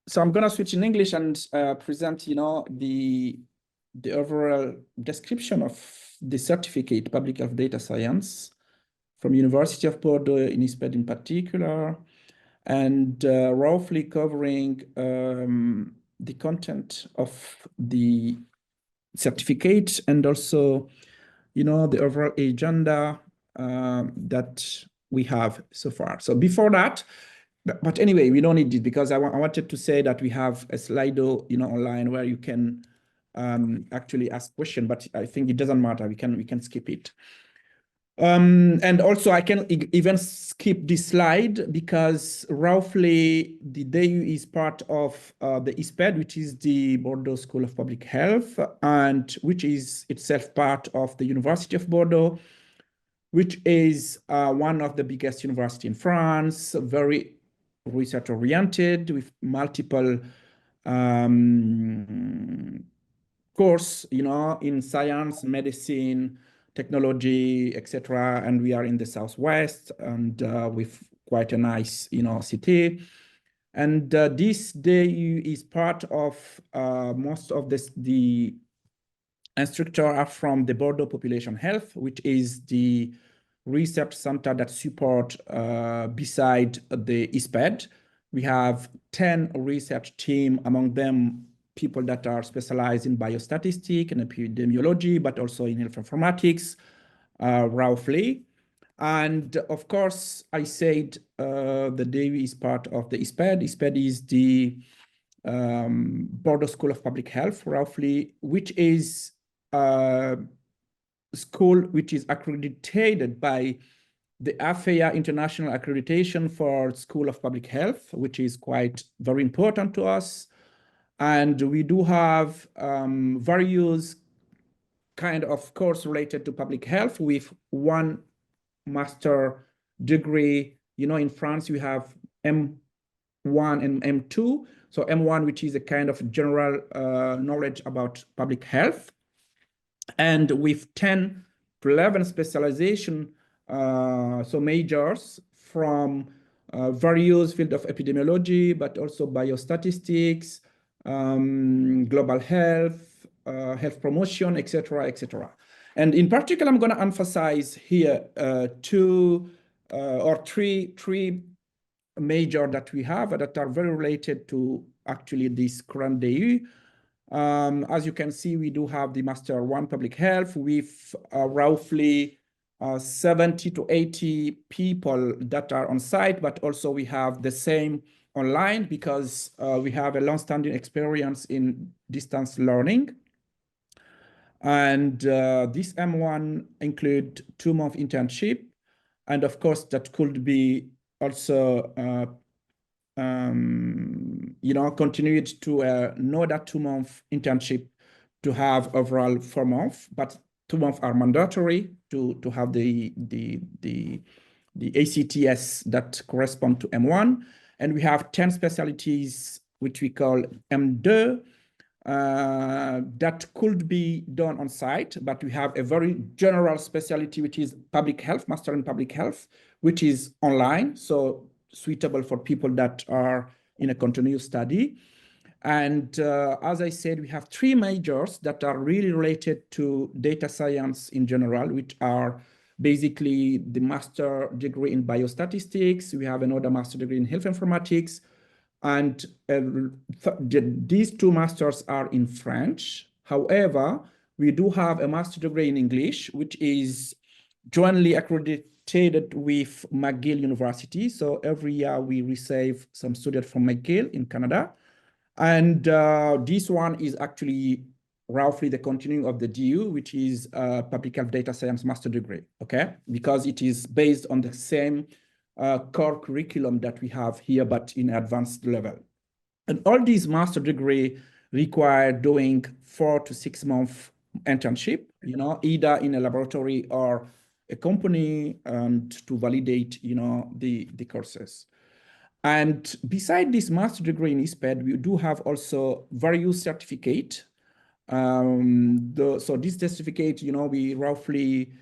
So I'm gonna switch in English and present, the overall description of the certificate, Public Health Data Science, from University of Bordeaux in ISPED in particular, and roughly covering the content of the certificate and also, the overall agenda that we have so far. So before that, but anyway, we don't need it because I wanted to say that we have a Slido, online where you can actually ask questions, but I think it doesn't matter. We can skip it. And also I can even skip this slide because roughly the DAU is part of the ISPED, which is the Bordeaux School of Public Health, and which is itself part of the University of Bordeaux, which is one of the biggest university in France, very research oriented with multiple course, in science, medicine, technology, etc. And we are in the Southwest and with quite a nice, city. And this day is part of most of the instructors are from the Bordeaux Population Health, which is the research center that support beside the ISPED. We have 10 research team, among them people that are specialized in biostatistics and epidemiology, but also in health informatics, roughly. And of course, I said the DAI is part of the ISPED. ISPED is the Bordeaux School of Public Health, roughly, which is school which is accredited by the AFEA International Accreditation for School of Public Health, which is quite very important to us. And we do have various kind of course related to public health with one master degree. In France, we have M1 and M2. So M1, which is a kind of general knowledge about public health. And with 10 11 specialization, so majors from various fields of epidemiology, but also biostatistics, global health, health promotion, etc., etc. And in particular, I'm going to emphasize here two or three major that we have that are very related to actually this current DAI. As you can see, we do have the Master 1 Public Health with roughly 70 to 80 people that are on site, but also we have the same online because we have a long-standing experience in distance learning. And this M1 include 2-month internship. And of course, that could be also continued to another 2-month internship to have overall 4 months, but 2 months are mandatory to have the ACTS that correspond to M1. And we have 10 specialties, which we call M2, that could be done on site, but we have a very general specialty, which is public health, master in public health, which is online. So suitable for people that are in a continuous study. And as I said, we have 3 majors that are really related to data science in general, which are basically the master degree in biostatistics. We have another master degree in health informatics. And these 2 masters are in French. However, we do have a master degree in English, which is jointly accredited with McGill University. So every year we receive some students from McGill in Canada. And this one is actually roughly the continuing of the DU, which is Public Health Data Science Master Degree, okay? Because it is based on the same core curriculum that we have here, but in advanced level. And all these master degree require doing 4 to 6 month internship, either in a laboratory or a company, and to validate, the courses. And beside this master degree in ISPED, we do have also various certificate. So this certificate, we roughly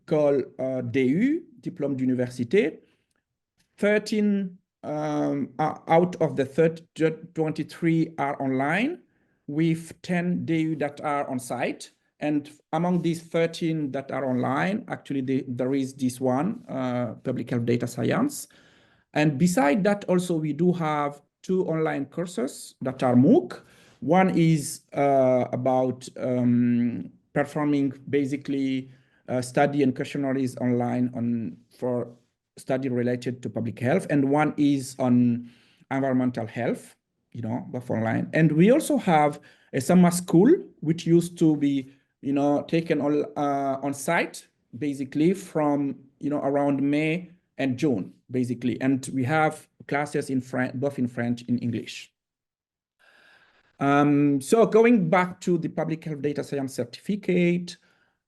call DU, Diplôme d'Université. 13 out of the 23 are online, with 10 DU that are on site. And among these 13 that are online, actually there is this one, public health data science. And beside that, also we do have 2 online courses that are MOOC. One is about performing basically study and questionnaires online for study related to public health, and one is on environmental health, both online. And we also have a summer school, which used to be, taken on site, basically from, around May and June, basically. And we have classes in French, both in French and English. So going back to the public health data science certificate,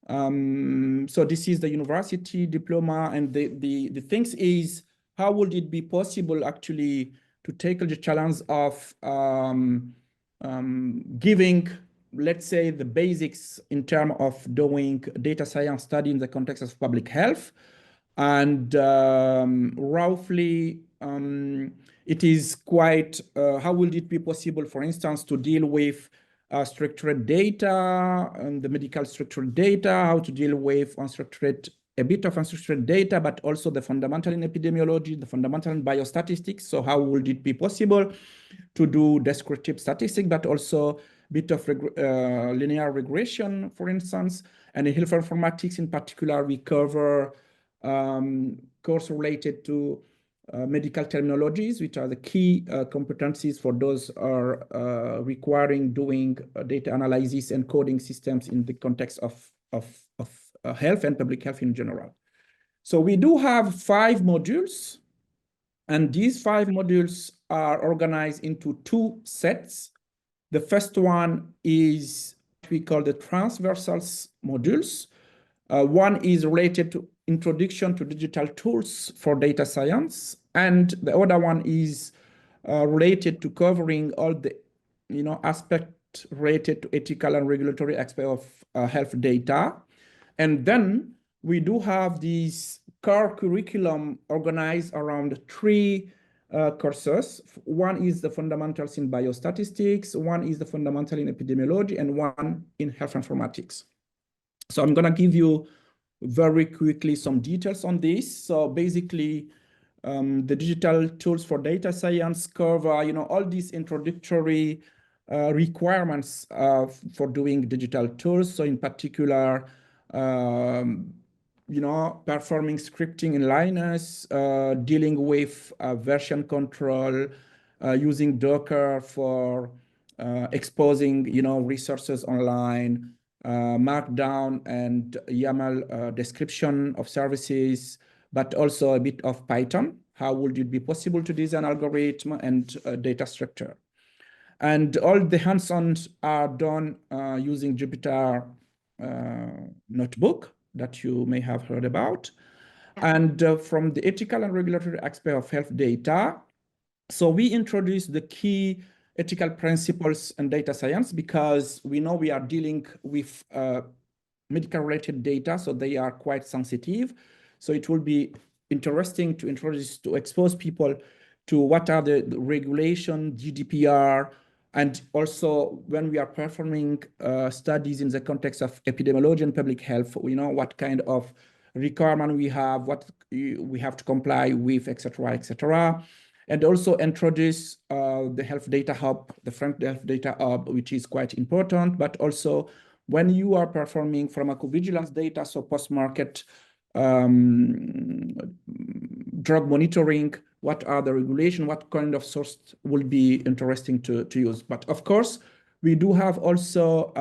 so this is the university diploma, and the things is, how would it be possible actually to tackle the challenge of giving, let's say, the basics in terms of doing data science study in the context of public health. And roughly, it is quite, how will it be possible, for instance, to deal with structured data and the medical structured data, how to deal with unstructured, a bit of unstructured data, but also the fundamental in epidemiology, the fundamental in biostatistics. So how would it be possible to do descriptive statistics, but also a bit of linear regression, for instance. And in health informatics in particular, we cover course related to medical terminologies, which are the key competencies for those are requiring doing data analysis and coding systems in the context of health and public health in general. So we do have 5 modules, and these 5 modules are organized into 2 sets. The first one is what we call the transversals modules. One is related to introduction to digital tools for data science, and the other one is related to covering all the aspects related to ethical and regulatory aspects of health data. And then we do have this core curriculum organized around 3 courses. One is the fundamentals in biostatistics, one is the fundamental in epidemiology, and one in health informatics. So I'm going to give you very quickly some details on this. So basically, the digital tools for data science cover, all these introductory requirements for doing digital tools. So in particular, performing scripting in Linux, dealing with version control, using Docker for exposing, resources online, Markdown and YAML description of services, but also a bit of Python. How would it be possible to design algorithm and data structure? And all the hands-ons are done using Jupyter notebook that you may have heard about. And from the ethical and regulatory aspect of health data, so we introduce the key ethical principles in data science, because we know we are dealing with medical related data, so they are quite sensitive. So it will be interesting to introduce, to expose people to what are the regulation, GDPR, and also when we are performing studies in the context of epidemiology and public health, we know what kind of requirement we have, what we have to comply with, etc., etc. And also introduce the health data hub, the front health data hub, which is quite important, but also when you are performing pharmacovigilance data, so post-market drug monitoring, what are the regulation, what kind of source will be interesting to use. But of course, we do have also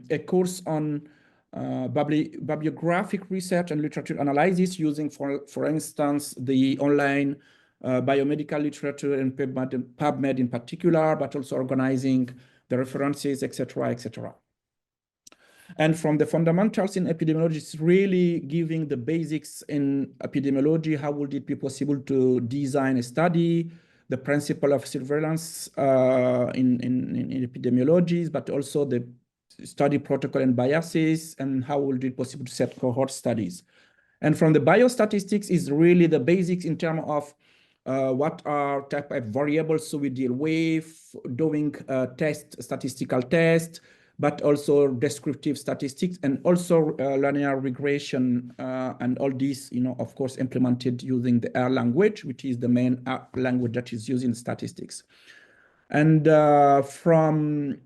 a course on bibliographic research and literature analysis using, for instance, the online biomedical literature and PubMed in particular, but also organizing the references, etc., etc. And from the fundamentals in epidemiology, it's really giving the basics in epidemiology. How would it be possible to design a study, the principle of surveillance in epidemiology, but also the study protocol and biases, and how would it be possible to set cohort studies. And from the biostatistics is really the basics in terms of what are type of variables so we deal with, doing statistical test, but also descriptive statistics, and also linear regression, and all these, of course, implemented using the R language, which is the main language that is used in statistics. And from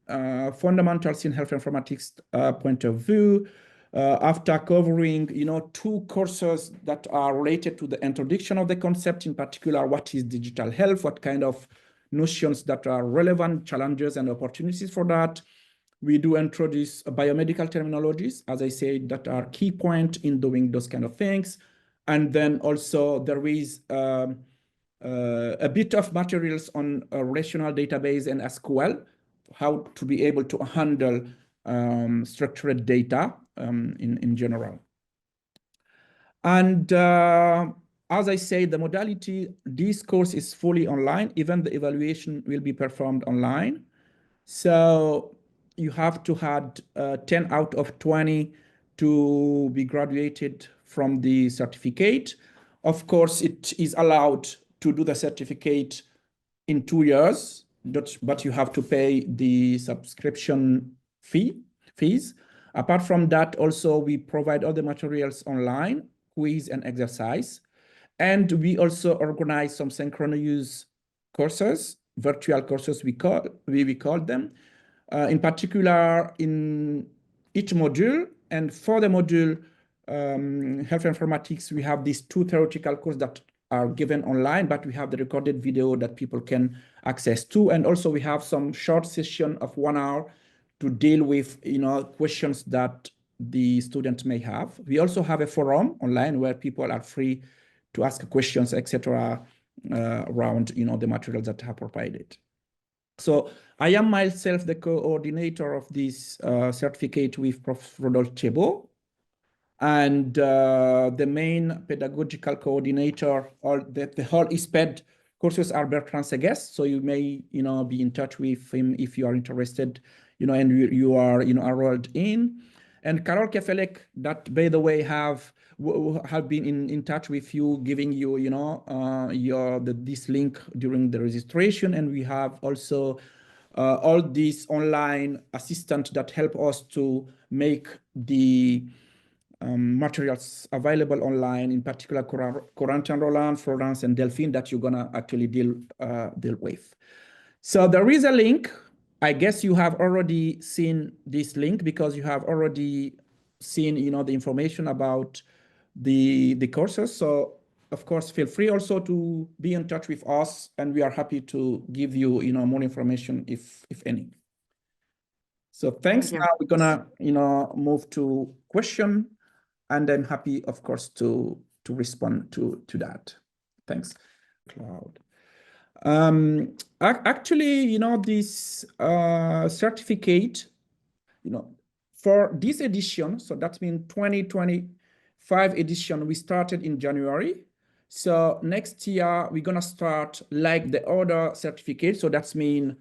fundamentals in health informatics point of view, after covering, 2 courses that are related to the introduction of the concept, in particular, what is digital health, what kind of notions that are relevant, challenges and opportunities for that. We do introduce biomedical terminologies, as I said, that are key point in doing those kind of things. And then also there is a bit of materials on a relational database and SQL, how to be able to handle structured data in general. And as I say, the modality, this course is fully online. Even the evaluation will be performed online. So you have to have 10 out of 20 to be graduated from the certificate. Of course, it is allowed to do the certificate in 2 years, but you have to pay the subscription fees. Apart from that, also, we provide all the materials online, quiz and exercise. And we also organize some synchronous courses, virtual courses we call them. In particular, in each module, and for the module health informatics, we have these 2 theoretical courses that are given online, but we have the recorded video that people can access to. And also we have some short session of 1 hour to deal with, questions that the student may have. We also have a forum online where people are free to ask questions, etc., around, the materials that are provided. So I am myself the coordinator of this certificate with Prof. Rodolphe Chebo, and the main pedagogical coordinator, or the whole ISPED courses are Bertrand Segès. So you may, be in touch with him if you are interested, and you are, enrolled in. And Carol Kefelek, that, by the way, have been in touch with you, giving you, this link during the registration. And we have also all these online assistants that help us to make the materials available online, in particular Corentin Roland, Florence, and Delphine, that you're gonna actually deal with. So there is a link. I guess you have already seen this link because you have already seen, the information about the courses. So of course, feel free also to be in touch with us, and we are happy to give you, more information if any. So thanks. Now we're gonna, move to question, and I'm happy, of course, to respond to that. Thanks. Cloud. Actually, this certificate, for this edition, so that means 2025 edition, we started in January. So next year, we're gonna start like the other certificate. So that's mean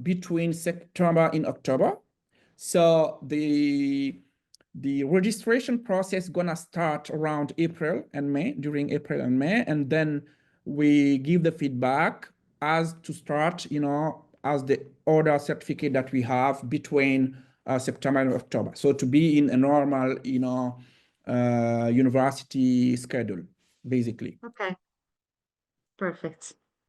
between September and October. So the registration process gonna start around April and May, during April and May, and then we give the feedback as to start, as the order certificate that we have between September and October. So to be in a normal, university schedule, basically. Okay. Perfect.